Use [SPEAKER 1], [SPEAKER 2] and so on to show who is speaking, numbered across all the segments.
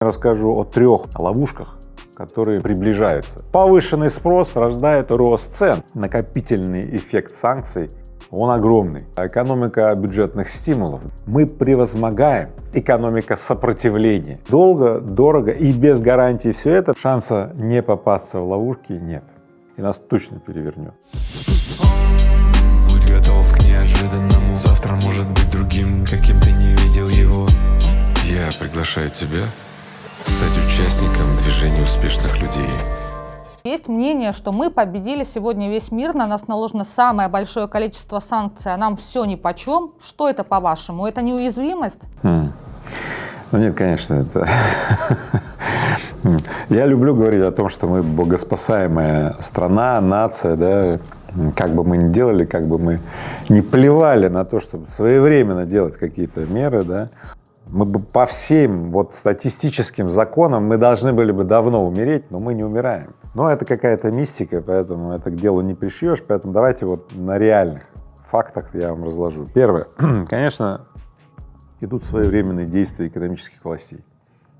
[SPEAKER 1] Расскажу о 3 ловушках, которые приближаются. Повышенный спрос рождает рост цен. Накопительный эффект санкций, он огромный. Экономика бюджетных стимулов. Мы превозмогаем. Экономика сопротивления. Долго, дорого и без гарантии все это. Шанса не попасться в ловушки нет. И нас точно перевернет.
[SPEAKER 2] Будь готов к неожиданному. Завтра может быть другим, каким ты не видел его. Я приглашаю тебя стать участником движения успешных людей.
[SPEAKER 3] Есть мнение, что мы победили сегодня весь мир, на нас наложено самое большое количество санкций, а нам все нипочем. Что это, по-вашему? Это неуязвимость?
[SPEAKER 1] Ну нет, конечно, это… Я люблю говорить о том, что мы богоспасаемая страна, нация, да, как бы мы ни делали, как бы мы не плевали на то, чтобы своевременно делать какие-то меры, да, мы бы по всем вот статистическим законам мы должны были бы давно умереть, но мы не умираем. Но это какая-то мистика, поэтому это к делу не пришьешь, поэтому давайте вот на реальных фактах я вам разложу. Первое, конечно, идут своевременные действия экономических властей,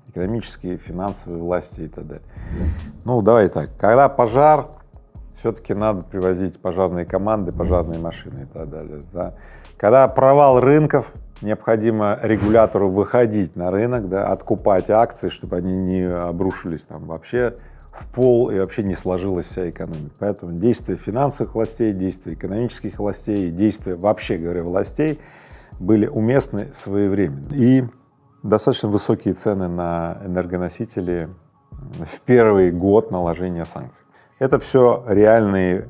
[SPEAKER 1] экономические, финансовые власти и так далее. Ну, давай так, когда пожар, все-таки надо привозить пожарные команды, пожарные машины и так далее. Да. Когда провал рынков, необходимо регулятору выходить на рынок, да, откупать акции, чтобы они не обрушились там вообще в пол и вообще не сложилась вся экономика. Поэтому действия финансовых властей, действия экономических властей, действия, вообще говоря, властей были уместны своевременно. И достаточно высокие цены на энергоносители в первый год наложения санкций. Это все реальные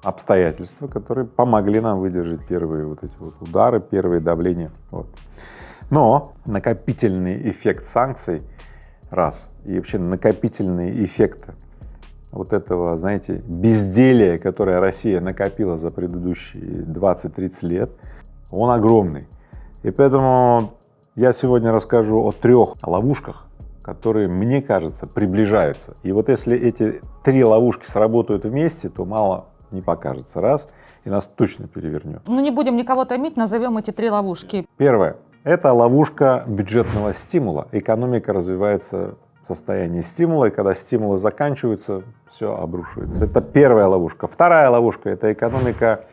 [SPEAKER 1] обстоятельства, которые помогли нам выдержать первые вот эти вот удары, первые давления. Вот. Но накопительный эффект санкций раз, и вообще накопительный эффект вот этого, знаете, безделия, которое Россия накопила за предыдущие 20-30 лет, он огромный. И поэтому я сегодня расскажу о 3 ловушках, которые, мне кажется, приближаются. И вот если эти 3 ловушки сработают вместе, то мало не покажется, раз, и нас точно перевернет.
[SPEAKER 3] Ну не будем никого томить, назовем эти 3 ловушки.
[SPEAKER 1] Первое — это ловушка бюджетного стимула. Экономика развивается в состоянии стимула, и когда стимулы заканчиваются, все обрушивается. Это первая ловушка. Вторая ловушка — это экономика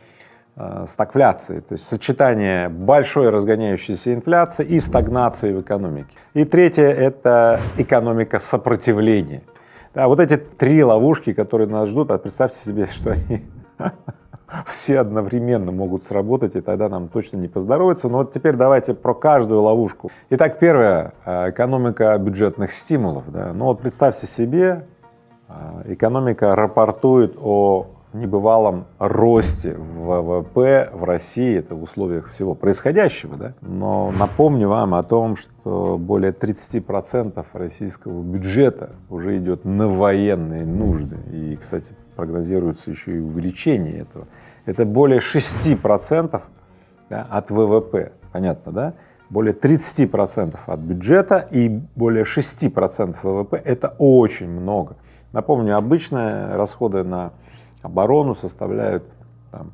[SPEAKER 1] стагфляции, то есть сочетание большой разгоняющейся инфляции и стагнации в экономике. И третье — это экономика сопротивления. Да, вот эти 3 ловушки, которые нас ждут, а представьте себе, что они все одновременно могут сработать, и тогда нам точно не поздоровится. Но вот теперь давайте про каждую ловушку. Итак, первое — экономика бюджетных стимулов. Да. Ну вот представьте себе, экономика рапортует о небывалом росте ВВП в России, это в условиях всего происходящего, да? Но напомню вам о том, что более 30% российского бюджета уже идет на военные нужды, и, кстати, прогнозируется еще и увеличение этого. Это более 6%, да, от ВВП, понятно, да? Более 30% от бюджета и более 6% ВВП — это очень много. Напомню, обычно расходы на оборону составляют там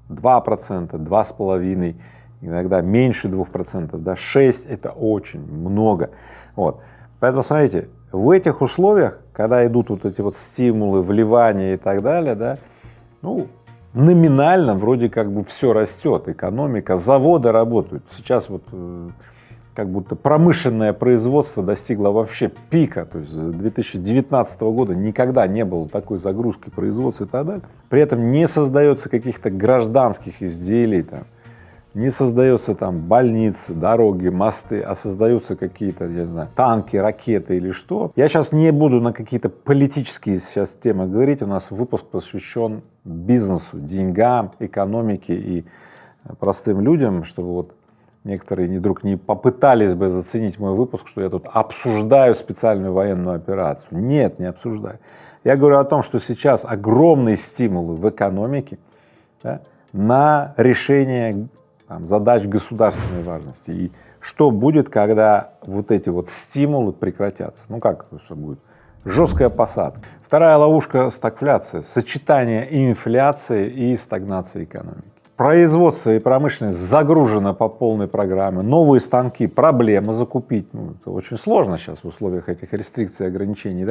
[SPEAKER 1] 2%, 2,5%, иногда меньше 2%, да, 6% — это очень много. Вот. Поэтому смотрите, в этих условиях, когда идут вот эти вот стимулы, вливания и так далее, да, ну, номинально вроде как бы все растет, экономика, заводы работают. Сейчас вот как будто промышленное производство достигло вообще пика, то есть с 2019 года никогда не было такой загрузки производства и так далее. При этом не создается каких-то гражданских изделий, там, не создается там больницы, дороги, мосты, а создаются какие-то, я не знаю, танки, ракеты или что. Я сейчас не буду на какие-то политические сейчас темы говорить, у нас выпуск посвящен бизнесу, деньгам, экономике и простым людям, чтобы вот некоторые вдруг не попытались бы заценить мой выпуск, что я тут обсуждаю специальную военную операцию. Нет, не обсуждаю. Я говорю о том, что сейчас огромные стимулы в экономике, да, на решение там задач государственной важности. И что будет, когда вот эти вот стимулы прекратятся? Ну как, что будет? Жесткая посадка. Вторая ловушка — стагфляция, сочетание инфляции и стагнации экономики. производство и промышленность загружено по полной программе, новые станки, проблема закупить. Ну, это очень сложно сейчас в условиях этих рестрикций и ограничений,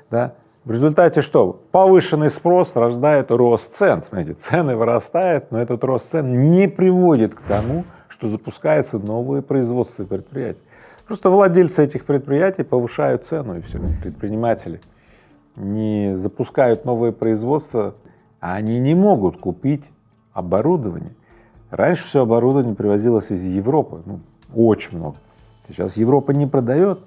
[SPEAKER 1] да? В результате что? Повышенный спрос рождает рост цен. Смотрите, цены вырастают, но этот рост цен не приводит к тому, что запускаются новые производства и предприятия. Просто владельцы этих предприятий повышают цену, и все. Предприниматели не запускают новые производства, а они не могут купить оборудование. Раньше все оборудование привозилось из Европы, ну, очень много. Сейчас Европа не продает.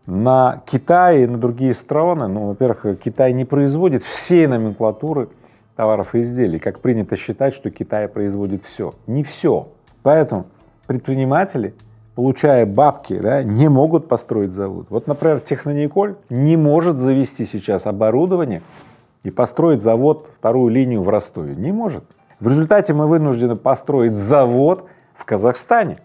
[SPEAKER 1] На Китай и на другие страны, ну, во-первых, Китай не производит всей номенклатуры товаров и изделий, как принято считать, что Китай производит все. Не все. Поэтому предприниматели, получая бабки, да, не могут построить завод. Вот, например, Технониколь не может завести сейчас оборудование и построить завод, вторую линию в Ростове. Не может. В результате мы вынуждены построить завод в Казахстане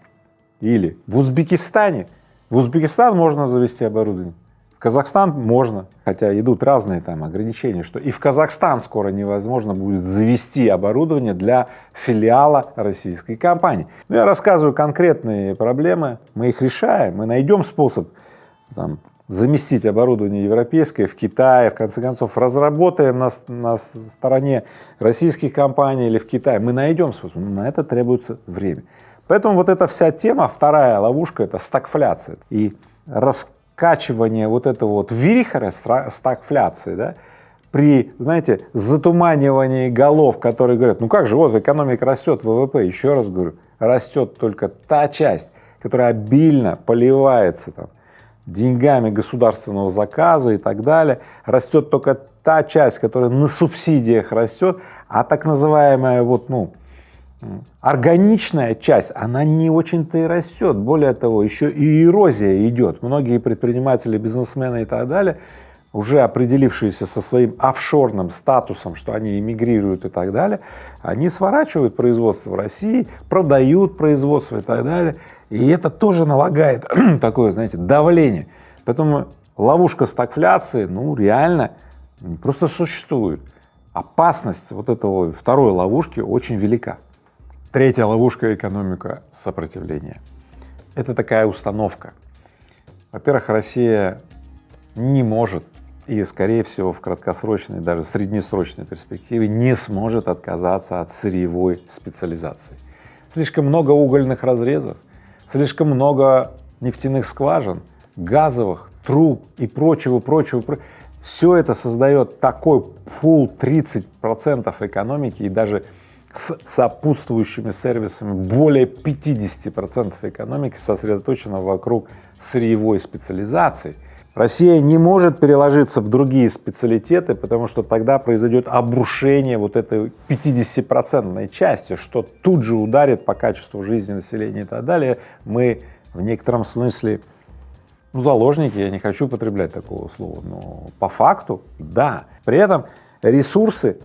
[SPEAKER 1] или в Узбекистане. В Узбекистан можно завести оборудование, в Казахстан можно, хотя идут разные там ограничения, что и в Казахстан скоро невозможно будет завести оборудование для филиала российской компании. Но я рассказываю конкретные проблемы, мы их решаем, мы найдем способ там заместить оборудование европейское в Китае, в конце концов разработаем на стороне российских компаний или в Китае, мы найдем способ, но на это требуется время. Поэтому вот эта вся тема, вторая ловушка — это стагфляция и раскачивание вот этого вот вихря стагфляции, да, при, знаете, затуманивании голов, которые говорят, ну как же, вот экономика растет, ВВП, еще раз говорю, растет только та часть, которая обильно поливается там деньгами государственного заказа и так далее, растет только та часть, которая на субсидиях растет, а так называемая вот, ну, органичная часть, она не очень-то и растет. Более того, еще и эрозия идет. Многие предприниматели, бизнесмены и так далее, уже определившиеся со своим офшорным статусом, что они эмигрируют и так далее, они сворачивают производство в России, продают производство и так далее. И это тоже налагает такое, знаете, давление. Поэтому ловушка стагфляции, ну, реально просто существует. Опасность вот этого второй ловушки очень велика. Третья ловушка — экономика сопротивления. Это такая установка. Во-первых, Россия не может и, скорее всего, в краткосрочной, даже среднесрочной перспективе не сможет отказаться от сырьевой специализации. Слишком много угольных разрезов, слишком много нефтяных скважин, газовых, труб и прочего. Все это создает такой пул 30% экономики и даже с сопутствующими сервисами более 50% экономики сосредоточено вокруг сырьевой специализации. Россия не может переложиться в другие специалитеты, потому что тогда произойдет обрушение вот этой 50% части, что тут же ударит по качеству жизни населения и так далее. Мы в некотором смысле, ну, заложники, я не хочу употреблять такого слова, но по факту да. При этом ресурсы,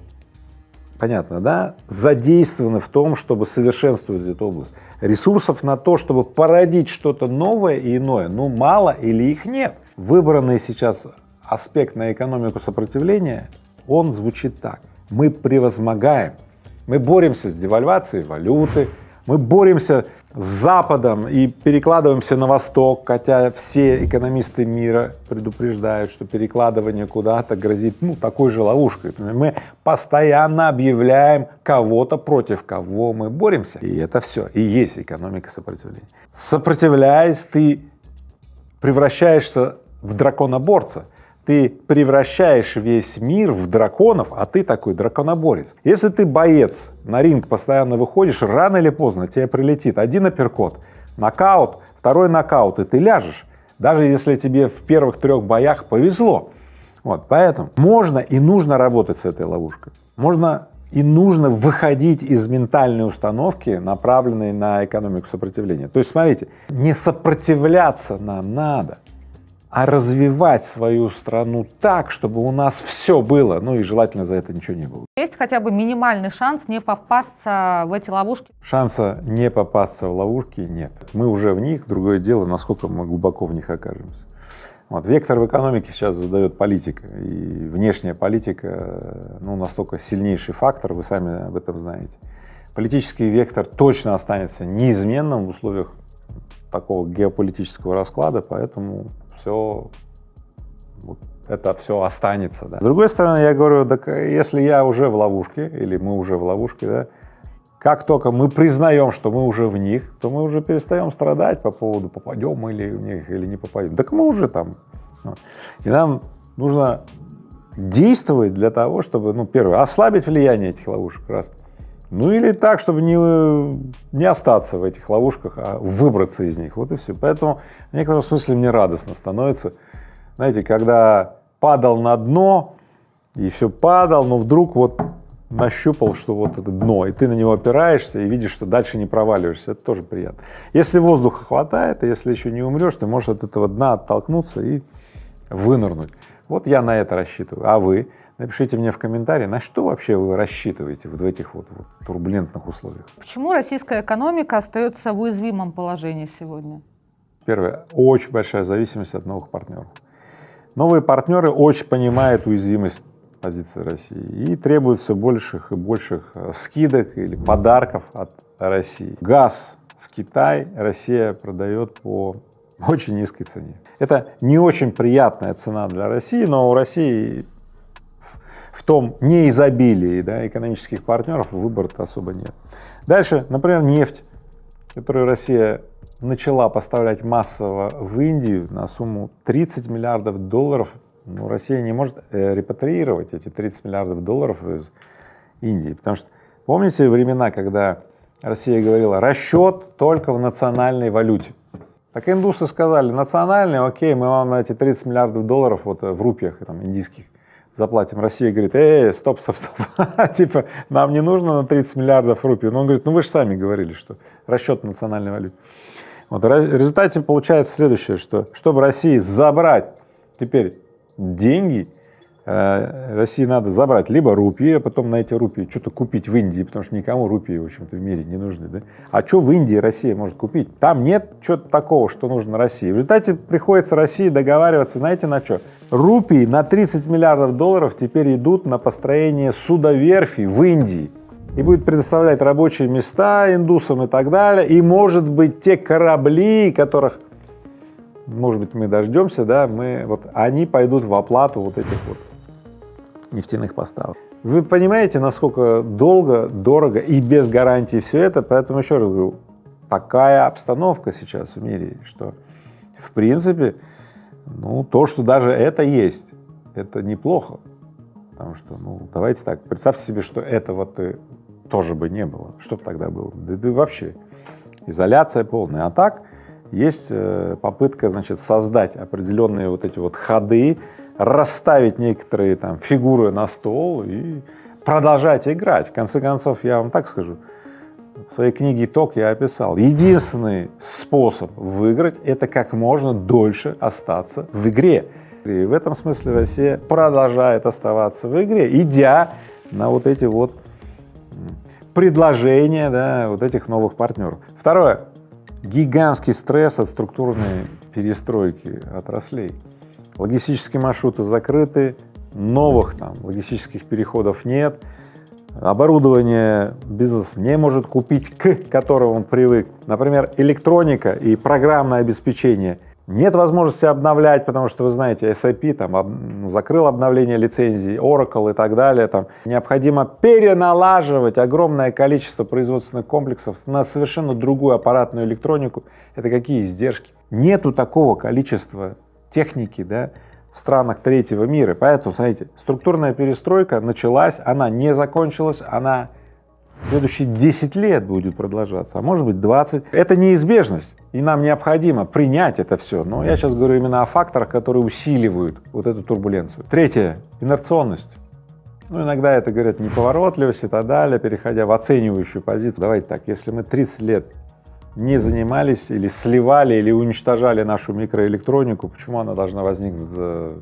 [SPEAKER 1] понятно, да, задействованы в том, чтобы совершенствовать эту область. Ресурсов на то, чтобы породить что-то новое и иное, ну, мало или их нет. Выбранный сейчас аспект на экономику сопротивления, он звучит так: мы превозмогаем, мы боремся с девальвацией валюты, мы боремся с Западом и перекладываемся на Восток, хотя все экономисты мира предупреждают, что перекладывание куда-то грозит, ну, такой же ловушкой. Мы постоянно объявляем кого-то, против кого мы боремся. И это все и есть экономика сопротивления. Сопротивляясь, ты превращаешься в драконоборца. Ты превращаешь весь мир в драконов, а ты такой драконоборец. Если ты боец, на ринг постоянно выходишь, рано или поздно тебе прилетит один апперкот, нокаут, второй нокаут, и ты ляжешь, даже если тебе в первых 3 боях повезло. Вот, поэтому можно и нужно работать с этой ловушкой. Можно и нужно выходить из ментальной установки, направленной на экономику сопротивления. То есть, смотрите, не сопротивляться нам надо, а развивать свою страну так, чтобы у нас все было, ну и желательно за это ничего не было.
[SPEAKER 3] Есть хотя бы минимальный шанс не попасться в эти ловушки?
[SPEAKER 1] Шанса не попасться в ловушки нет. Мы уже в них, другое дело, насколько мы глубоко в них окажемся. Вот. Вектор в экономике сейчас задает политика, и внешняя политика, ну, настолько сильнейший фактор, вы сами об этом знаете. политический вектор точно останется неизменным в условиях такого геополитического расклада, поэтому все, вот это все останется. Да. С другой стороны, я говорю, так если я уже в ловушке, или мы уже в ловушке, да, как только мы признаем, что мы уже в них, то мы уже перестаем страдать по поводу, попадем мы ли в них или не попадем. Так мы уже там. И нам нужно действовать для того, чтобы, ну, первое, ослабить влияние этих ловушек, раз. Ну или так, чтобы не остаться в этих ловушках, а выбраться из них. Вот и все. Поэтому в некотором смысле мне радостно становится. Знаете, когда падал на дно, и все падал, но вдруг вот нащупал, что вот это дно, и ты на него опираешься и видишь, что дальше не проваливаешься, это тоже приятно. Если воздуха хватает, и если еще не умрешь, ты можешь от этого дна оттолкнуться и вынырнуть. Вот я на это рассчитываю. А вы? Напишите мне в комментарии, на что вообще вы рассчитываете вот в этих вот турбулентных условиях.
[SPEAKER 3] Почему российская экономика остается в уязвимом положении сегодня?
[SPEAKER 1] Первое, очень большая зависимость от новых партнеров. Новые партнеры очень понимают уязвимость позиции России и требуют все больших и больших скидок или подарков от России. Газ в Китай Россия продает по очень низкой цене. Это не очень приятная цена для России, но у России в том неизобилии, да, экономических партнеров выбора-то особо нет. Дальше, например, нефть, которую Россия начала поставлять массово в Индию на сумму 30 миллиардов долларов. Ну, Россия не может репатриировать эти 30 миллиардов долларов из Индии, потому что помните времена, когда Россия говорила расчет только в национальной валюте? Так индусы сказали, национальный, окей, мы вам на эти 30 миллиардов долларов вот в рупиях там, индийских заплатим. Россия говорит, стоп, типа, нам не нужно на 30 миллиардов рупий. Но он говорит, ну вы же сами говорили, что расчет в национальной валюте. Вот, в результате получается следующее, что чтобы России забрать теперь деньги, России надо забрать либо рупии, а потом на эти рупии что-то купить в Индии, потому что никому рупии, в общем-то, в мире не нужны. Да? А что в Индии Россия может купить? Там нет чего-то такого, что нужно России. В результате приходится России договариваться, знаете, на что? Рупии на 30 миллиардов долларов теперь идут на построение судоверфи в Индии. И будет предоставлять рабочие места индусам и так далее. И, может быть, те корабли, которых, может быть, мы дождемся, да, они пойдут в оплату вот этих вот нефтяных поставок. Вы понимаете, насколько долго, дорого и без гарантии все это, поэтому еще раз говорю, такая обстановка сейчас в мире, что в принципе, ну, то, что даже это есть, это неплохо, потому что, ну, давайте так, представьте себе, что этого-то тоже бы не было, что бы тогда было? Да вообще изоляция полная, а так есть попытка, значит, создать определенные вот эти вот ходы, расставить некоторые там фигуры на стол и продолжать играть. В конце концов, я вам так скажу, в своей книге «Итог» я описал, единственный способ выиграть — это как можно дольше остаться в игре. И в этом смысле Россия продолжает оставаться в игре, идя на вот эти вот предложения, да, вот этих новых партнеров. Второе. Гигантский стресс от структурной перестройки отраслей. Логистические маршруты закрыты, новых там логистических переходов нет, оборудование бизнес не может купить, к которому он привык. Например, электроника и программное обеспечение. Нет возможности обновлять, потому что, вы знаете, SAP там закрыл обновление лицензий, Oracle и так далее. Там необходимо переналаживать огромное количество производственных комплексов на совершенно другую аппаратную электронику. Это какие издержки? Нету такого количества техники, да, в странах третьего мира. Поэтому, смотрите, структурная перестройка началась, она не закончилась, она в следующие 10 лет будет продолжаться, а может быть 20. Это неизбежность, и нам необходимо принять это все. Но я сейчас говорю именно о факторах, которые усиливают вот эту турбуленцию. Третье — инерционность. Ну, иногда это говорят неповоротливость и так далее, переходя в оценивающую позицию. Давайте так, если мы 30 лет не занимались или сливали, или уничтожали нашу микроэлектронику, почему она должна возникнуть за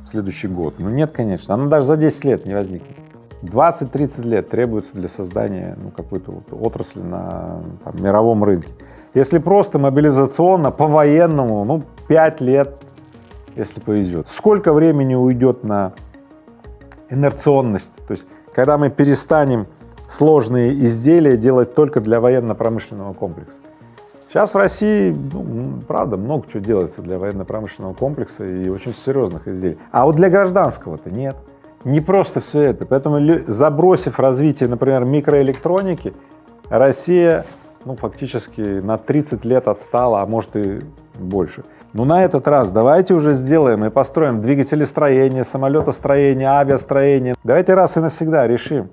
[SPEAKER 1] следующий год? Ну нет, конечно, она даже за 10 лет не возникнет. 20-30 лет требуется для создания какой-то вот отрасли на мировом рынке. Если просто мобилизационно, по-военному, 5 лет, если повезет. Сколько времени уйдет на инерционность? То есть, когда мы перестанем сложные изделия делать только для военно-промышленного комплекса. Сейчас в России, ну, правда, много чего делается для военно-промышленного комплекса и очень серьезных изделий. А вот для гражданского-то нет. Не просто все это. Поэтому, забросив развитие, например, микроэлектроники, Россия, ну, фактически на 30 лет отстала, а может и больше. Но на этот раз давайте уже сделаем и построим двигателестроение, самолетостроение, авиастроение. Давайте раз и навсегда решим,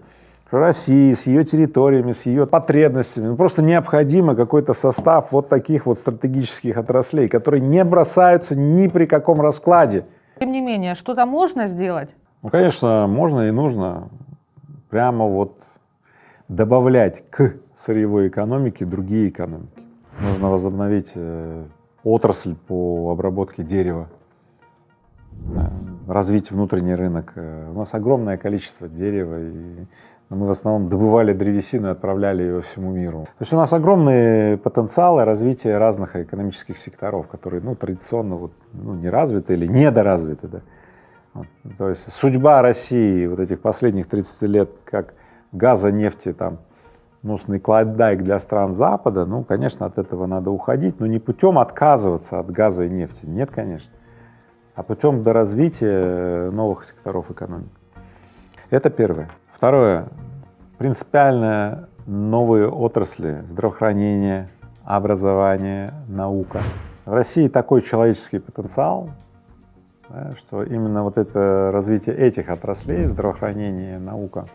[SPEAKER 1] что России с ее территориями, с ее потребностями, ну, просто необходимо какой-то состав вот таких вот стратегических отраслей, которые не бросаются ни при каком раскладе.
[SPEAKER 3] Тем не менее, что-то можно сделать?
[SPEAKER 1] Ну, конечно, можно и нужно прямо вот добавлять к сырьевой экономике другие экономики. Нужно возобновить отрасль по обработке дерева, развить внутренний рынок. У нас огромное количество дерева, и мы в основном добывали древесину и отправляли ее всему миру. То есть у нас огромные потенциалы развития разных экономических секторов, которые, ну, традиционно вот, ну, не развиты или недоразвиты. Да? Вот. То есть судьба России вот этих последних 30 лет, как газа, нефти, там, носный клондайк для стран Запада, ну, конечно, от этого надо уходить, но не путем отказываться от газа и нефти, нет, конечно, а путем доразвития новых секторов экономики. Это первое. Второе. Принципиально новые отрасли: здравоохранение, образование, наука. В России такой человеческий потенциал, да, что именно вот это развитие этих отраслей, здравоохранение, наука,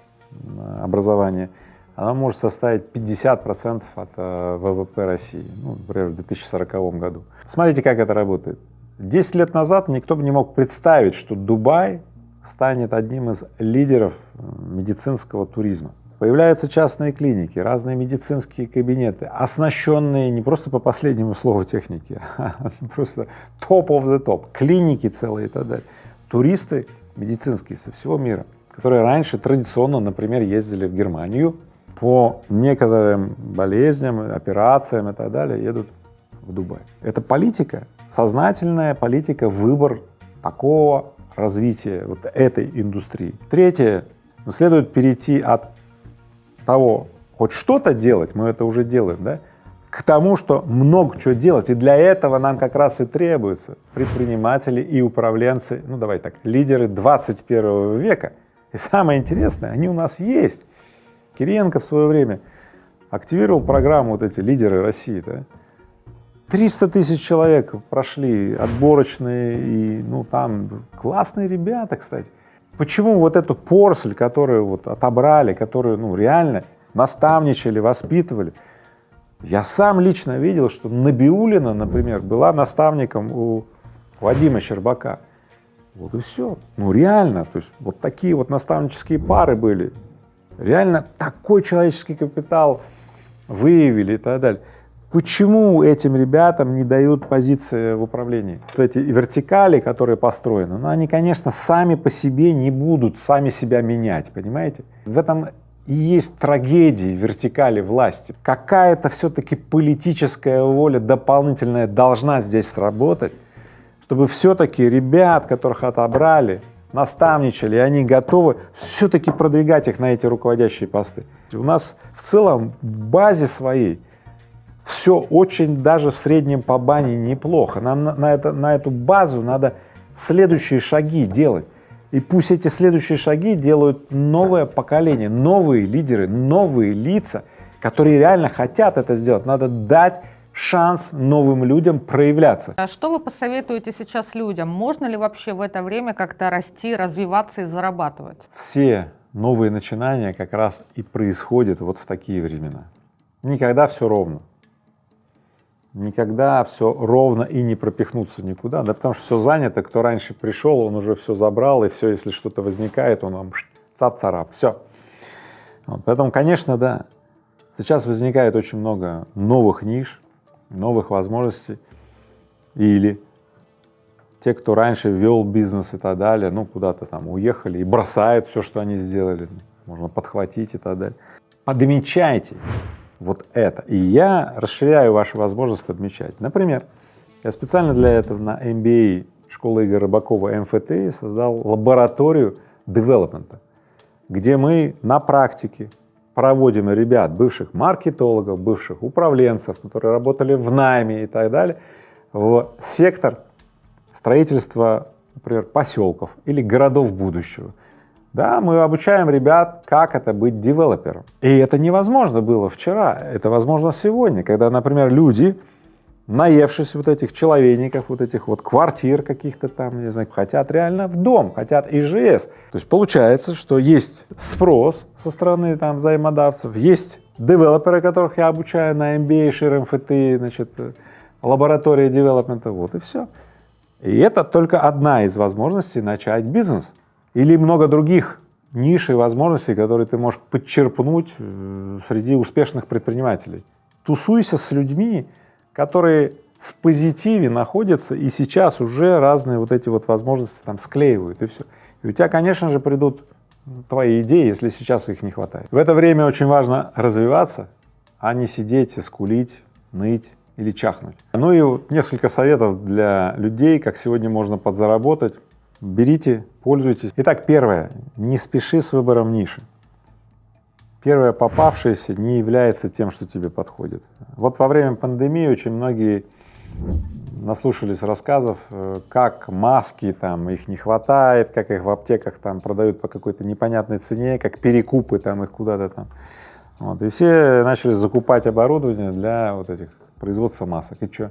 [SPEAKER 1] образование, оно может составить 50% от ВВП России, ну, например, в 2040 году. Смотрите, как это работает. 10 лет назад никто бы не мог представить, что Дубай станет одним из лидеров медицинского туризма. Появляются частные клиники, разные медицинские кабинеты, оснащенные не просто по последнему слову техники, а просто top of the top, клиники целые и так далее. Туристы медицинские со всего мира, которые раньше традиционно, например, ездили в Германию по некоторым болезням, операциям и так далее, едут в Дубай. Это политика, сознательная политика, выбор такого развития вот этой индустрии. Третье, следует перейти от того, хоть что-то делать, мы это уже делаем, да, к тому, что много чего делать, и для этого нам как раз и требуются предприниматели и управленцы, ну давай так, лидеры 21 века. И самое интересное, они у нас есть. Кириенко в свое время активировал программу вот эти лидеры России, да? 300 тысяч человек прошли отборочные, и, ну, там классные ребята, кстати. Почему вот эту поросль, которую вот отобрали, которую, ну, реально наставничали, воспитывали? Я сам лично видел, что Набиуллина, например, была наставником у Вадима Щербака. Вот и все. Ну, реально, то есть вот такие вот наставнические пары были. Реально такой человеческий капитал выявили и так далее. Почему этим ребятам не дают позиции в управлении? Вот эти вертикали, которые построены, ну, они, конечно, сами по себе не будут сами себя менять, понимаете? В этом и есть трагедия вертикали власти. Какая-то все-таки политическая воля дополнительная должна здесь сработать, чтобы все-таки ребят, которых отобрали, наставничали, и они готовы все-таки продвигать их на эти руководящие посты. У нас в целом в базе своей все очень даже в среднем по бане неплохо. Нам на эту базу надо следующие шаги делать. И пусть эти следующие шаги делают новое поколение, новые лидеры, новые лица, которые реально хотят это сделать. Надо дать шанс новым людям проявляться.
[SPEAKER 3] А что вы посоветуете сейчас людям? Можно ли вообще в это время как-то расти, развиваться и зарабатывать?
[SPEAKER 1] Все новые начинания как раз и происходят вот в такие времена. Никогда все ровно. Никогда все ровно и не пропихнуться никуда, да, потому что все занято, кто раньше пришел, он уже все забрал, и все, если что-то возникает, он вам цап-царап, все. Вот, поэтому, конечно, да, сейчас возникает очень много новых ниш, новых возможностей, или те, кто раньше вел бизнес и так далее, ну, куда-то там уехали и бросают все, что они сделали, можно подхватить и так далее. Подмечайте вот это. И я расширяю вашу возможность подмечать. Например, я специально для этого на MBA школы Игоря Рыбакова МФТИ создал лабораторию девелопмента, где мы на практике проводим ребят, бывших маркетологов, бывших управленцев, которые работали в найме и так далее, в сектор строительства, например, поселков или городов будущего. Да, мы обучаем ребят, как это быть девелопером. И это невозможно было вчера, это возможно сегодня, когда, например, люди, наевшись вот этих человейников, вот этих вот квартир каких-то там, не знаю, хотят реально в дом, хотят ИЖС. То есть получается, что есть спрос со стороны там взаимодавцев, есть девелоперы, которых я обучаю на MBA, Шир МФТ, значит, лаборатория девелопмента, вот и все. И это только одна из возможностей начать бизнес. Или много других ниш и возможностей, которые ты можешь подчерпнуть среди успешных предпринимателей. Тусуйся с людьми, которые в позитиве находятся и сейчас уже разные вот эти вот возможности там склеивают, и все. И у тебя, конечно же, придут твои идеи, если сейчас их не хватает. В это время очень важно развиваться, а не сидеть и скулить, ныть или чахнуть. Ну и вот несколько советов для людей, как сегодня можно подзаработать. Берите, пользуйтесь. Итак, первое. Не спеши с выбором ниши. Первое попавшееся не является тем, что тебе подходит. Вот во время пандемии очень многие наслушались рассказов, как маски, там, их не хватает, как их в аптеках там продают по какой-то непонятной цене, как перекупы там их куда-то там. Вот. И все начали закупать оборудование для вот этих производства масок. И что?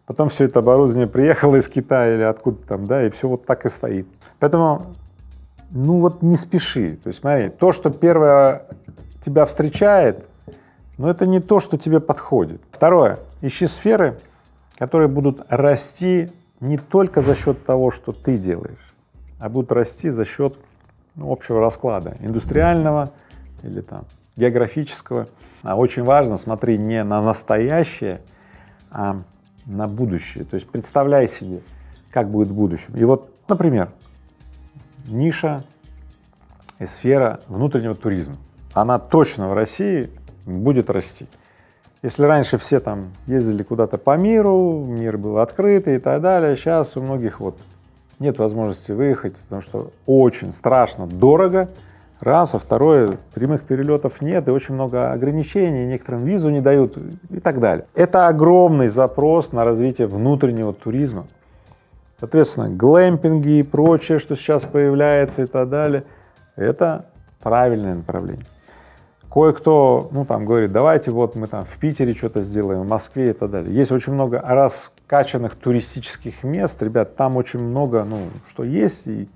[SPEAKER 1] Потом все это оборудование приехало из Китая или откуда там, да, и все вот так и стоит. Поэтому, ну вот не спеши. То есть смотри, то, что первое тебя встречает, но это не то, что тебе подходит. Второе. Ищи сферы, которые будут расти не только за счет того, что ты делаешь, а будут расти за счет общего расклада, индустриального или там географического. А очень важно, смотри не на настоящее, а на будущее. То есть представляй себе, как будет в будущем. И вот, например, ниша и сфера внутреннего туризма. Она точно в России будет расти. Если раньше все там ездили куда-то по миру, мир был открытый и так далее, сейчас у многих вот нет возможности выехать, потому что очень страшно дорого, раз, а второе, прямых перелетов нет, и очень много ограничений, некоторым визу не дают и так далее. Это огромный запрос на развитие внутреннего туризма. Соответственно, глэмпинги и прочее, что сейчас появляется и так далее, это правильное направление. Кое-кто, ну, там говорит, давайте вот мы там в Питере что-то сделаем, в Москве и так далее. Есть очень много раскачанных туристических мест, ребят, там очень много, ну, что есть, и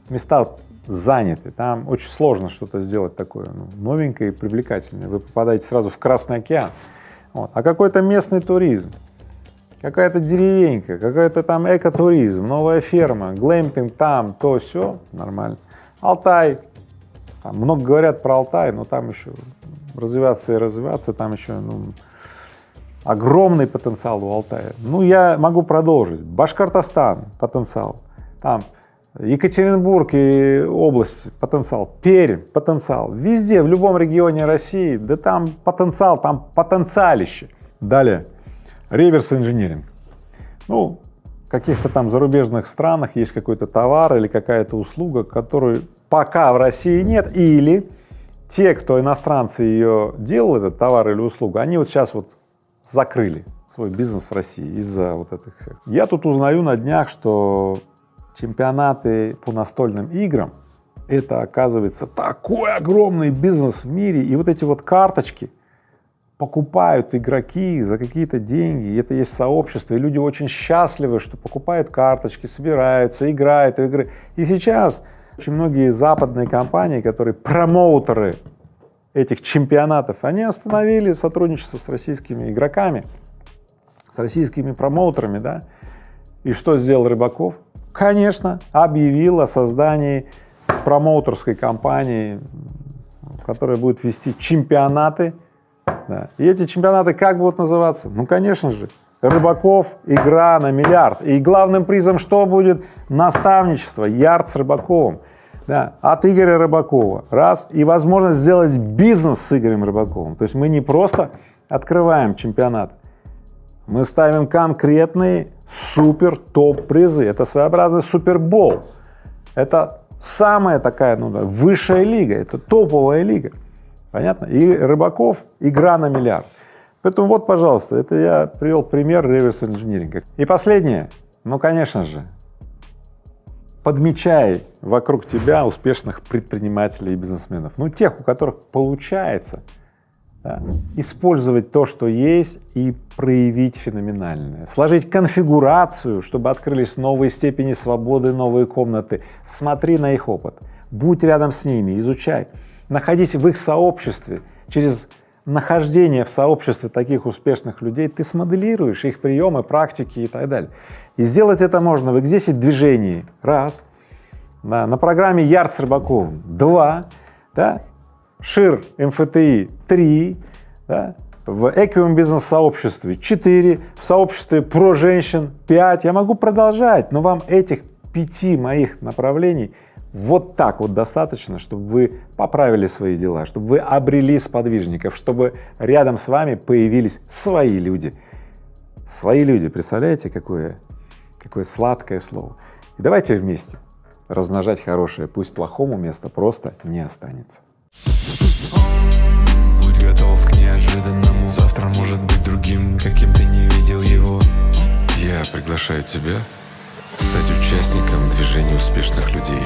[SPEAKER 1] места заняты, там очень сложно что-то сделать такое, ну, новенькое и привлекательное. Вы попадаете сразу в Красный океан. Вот. А какой-то местный туризм, какая-то деревенька, какой-то там экотуризм, новая ферма, глэмпинг там, то все нормально. Алтай. Там много говорят про Алтай, но там еще развиваться и развиваться, там еще огромный потенциал у Алтая. Ну, я могу продолжить. Башкортостан — потенциал, там Екатеринбург и область — потенциал, Пермь — потенциал, везде, в любом регионе России, да там потенциал, там потенциалище. Далее, реверс-инжиниринг. Ну, в каких-то там зарубежных странах есть какой-то товар или какая-то услуга, которую пока в России нет, или те, кто иностранцы ее делал, этот товар или услугу, они вот сейчас вот закрыли свой бизнес в России из-за вот этих всех. Я тут узнаю на днях, что чемпионаты по настольным играм — это, оказывается, такой огромный бизнес в мире, и вот эти вот карточки покупают игроки за какие-то деньги, и это есть сообщество, и люди очень счастливы, что покупают карточки, собираются, играют в игры. И сейчас очень многие западные компании, которые промоутеры этих чемпионатов, они остановили сотрудничество с российскими игроками, с российскими промоутерами, да. И что сделал Рыбаков? Конечно, объявил о создании промоутерской компании, которая будет вести чемпионаты. Да. И эти чемпионаты как будут называться? Ну, конечно же, Рыбаков игра на миллиард. И главным призом что будет? Наставничество, ярд с Рыбаковым. Да, от Игоря Рыбакова. Раз. И возможность сделать бизнес с Игорем Рыбаковым. То есть мы не просто открываем чемпионат, мы ставим конкретные супер топ призы. Это своеобразный супербол. Это самая такая, ну, высшая лига, это топовая лига. Понятно? И Рыбаков — игра на миллиард. Поэтому вот, пожалуйста, это я привел пример реверс-инжиниринга. И последнее, ну, конечно же, подмечай вокруг тебя успешных предпринимателей и бизнесменов, ну, тех, у которых получается, да, использовать то, что есть, и проявить феноменальное, сложить конфигурацию, чтобы открылись новые степени свободы, новые комнаты. Смотри на их опыт, будь рядом с ними, изучай, находись в их сообществе. Через нахождение в сообществе таких успешных людей ты смоделируешь их приемы, практики и так далее. И сделать это можно в X10 движении — раз, да, на программе Ярд с Рыбаковым — 2, да, ШИР МФТИ — 3, да, в Equium бизнес-сообществе — 4, в сообществе про женщин — 5. Я могу продолжать, но вам этих 5 моих направлений вот так вот достаточно, чтобы вы поправили свои дела, чтобы вы обрели сподвижников, чтобы рядом с вами появились свои люди. Свои люди, представляете, какое сладкое слово. И давайте вместе размножать хорошее, пусть плохому места просто не останется.
[SPEAKER 2] Будь готов к неожиданному. Завтра может быть другим, каким ты не видел его. Я приглашаю тебя стать участником движения успешных людей.